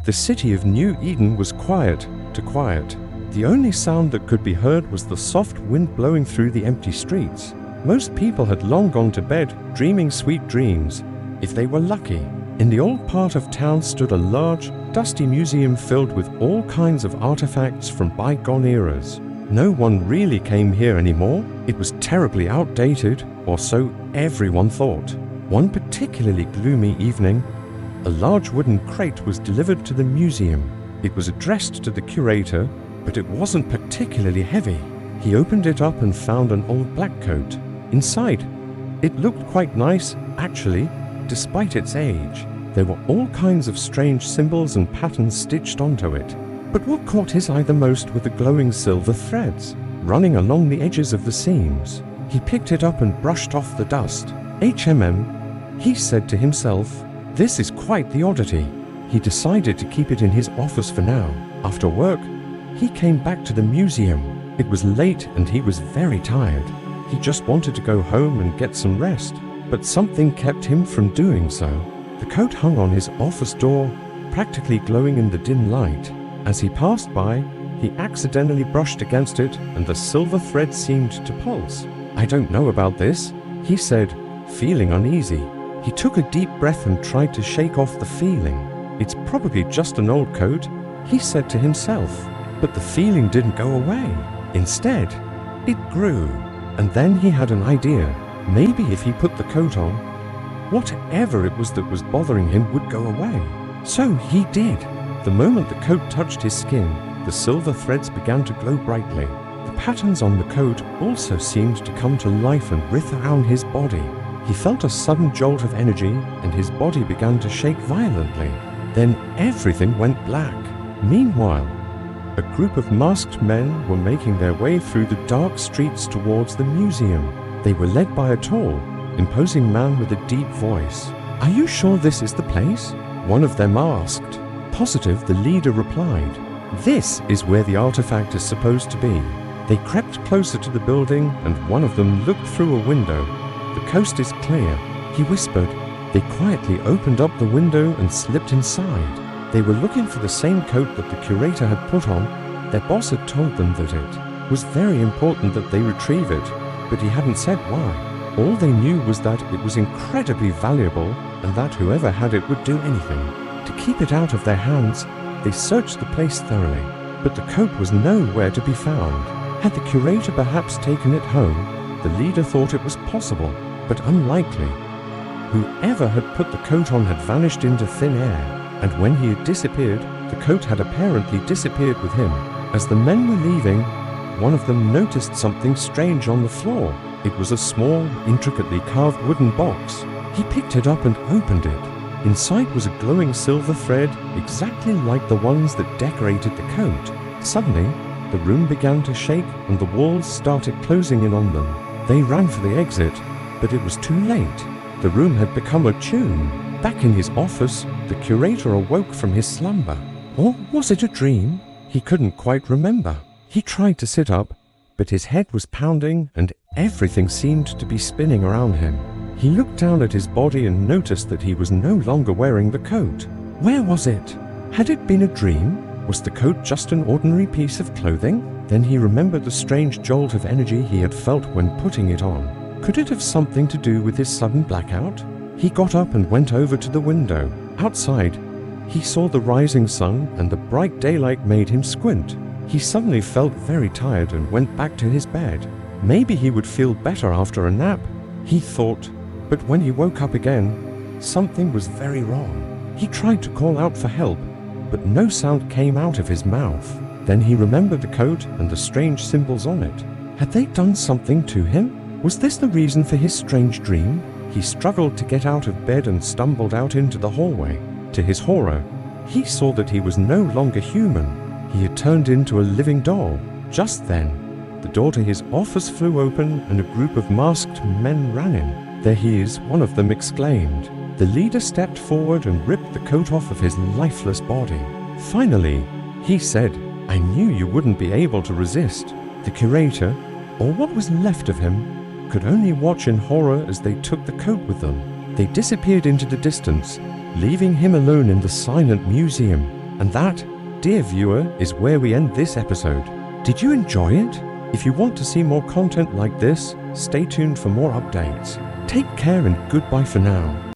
The city of New Eden was quiet to quiet. The only sound that could be heard was the soft wind blowing through the empty streets. Most people had long gone to bed, dreaming sweet dreams, if they were lucky. In the old part of town stood a large, dusty museum filled with all kinds of artifacts from bygone eras. No one really came here anymore. It was terribly outdated, or so everyone thought. One particularly gloomy evening, a large wooden crate was delivered to the museum. It was addressed to the curator, but it wasn't particularly heavy. He opened it up and found an old black coat. Inside, it looked quite nice, actually, despite its age. There were all kinds of strange symbols and patterns stitched onto it. But what caught his eye the most were the glowing silver threads running along the edges of the seams. He picked it up and brushed off the dust. He said to himself, "This is quite the oddity." He decided to keep it in his office for now. After work, he came back to the museum. It was late and he was very tired. He just wanted to go home and get some rest, but something kept him from doing so. The coat hung on his office door, practically glowing in the dim light. As he passed by, he accidentally brushed against it and the silver thread seemed to pulse. "I don't know about this," he said, feeling uneasy. He took a deep breath and tried to shake off the feeling. "It's probably just an old coat," he said to himself. But the feeling didn't go away. Instead, it grew. And then he had an idea. Maybe if he put the coat on, whatever it was that was bothering him would go away. So he did. The moment the coat touched his skin, the silver threads began to glow brightly. The patterns on the coat also seemed to come to life and writhe around his body. He felt a sudden jolt of energy and his body began to shake violently. Then everything went black. Meanwhile, a group of masked men were making their way through the dark streets towards the museum. They were led by a tall, imposing man with a deep voice. "Are you sure this is the place?" one of them asked. "Positive," the leader replied. "This is where the artifact is supposed to be." They crept closer to the building and one of them looked through a window. "The coast is clear," he whispered. They quietly opened up the window and slipped inside. They were looking for the same coat that the curator had put on. Their boss had told them that it was very important that they retrieve it, but he hadn't said why. All they knew was that it was incredibly valuable and that whoever had it would do anything to keep it out of their hands. They searched the place thoroughly, but the coat was nowhere to be found. Had the curator perhaps taken it home? The leader thought it was possible, but unlikely. Whoever had put the coat on had vanished into thin air, and when he had disappeared, the coat had apparently disappeared with him. As the men were leaving, one of them noticed something strange on the floor. It was a small, intricately carved wooden box. He picked it up and opened it. Inside was a glowing silver thread, exactly like the ones that decorated the coat. Suddenly, the room began to shake and the walls started closing in on them. They ran for the exit, but it was too late. The room had become a tomb. Back in his office, the curator awoke from his slumber. Or was it a dream? He couldn't quite remember. He tried to sit up, but his head was pounding and everything seemed to be spinning around him. He looked down at his body and noticed that he was no longer wearing the coat. Where was it? Had it been a dream? Was the coat just an ordinary piece of clothing? Then he remembered the strange jolt of energy he had felt when putting it on. Could it have something to do with his sudden blackout? He got up and went over to the window. Outside, he saw the rising sun and the bright daylight made him squint. He suddenly felt very tired and went back to his bed. Maybe he would feel better after a nap, he thought. But when he woke up again, something was very wrong. He tried to call out for help, but no sound came out of his mouth. Then he remembered the coat and the strange symbols on it. Had they done something to him? Was this the reason for his strange dream? He struggled to get out of bed and stumbled out into the hallway. To his horror, he saw that he was no longer human. He had turned into a living doll. Just then, the door to his office flew open and a group of masked men ran in. "There he is," one of them exclaimed. The leader stepped forward and ripped the coat off of his lifeless body. Finally, he said, "I knew you wouldn't be able to resist." The curator, or what was left of him, could only watch in horror as they took the coat with them. They disappeared into the distance, leaving him alone in the silent museum. And that, dear viewer, is where we end this episode. Did you enjoy it? If you want to see more content like this, stay tuned for more updates. Take care and goodbye for now.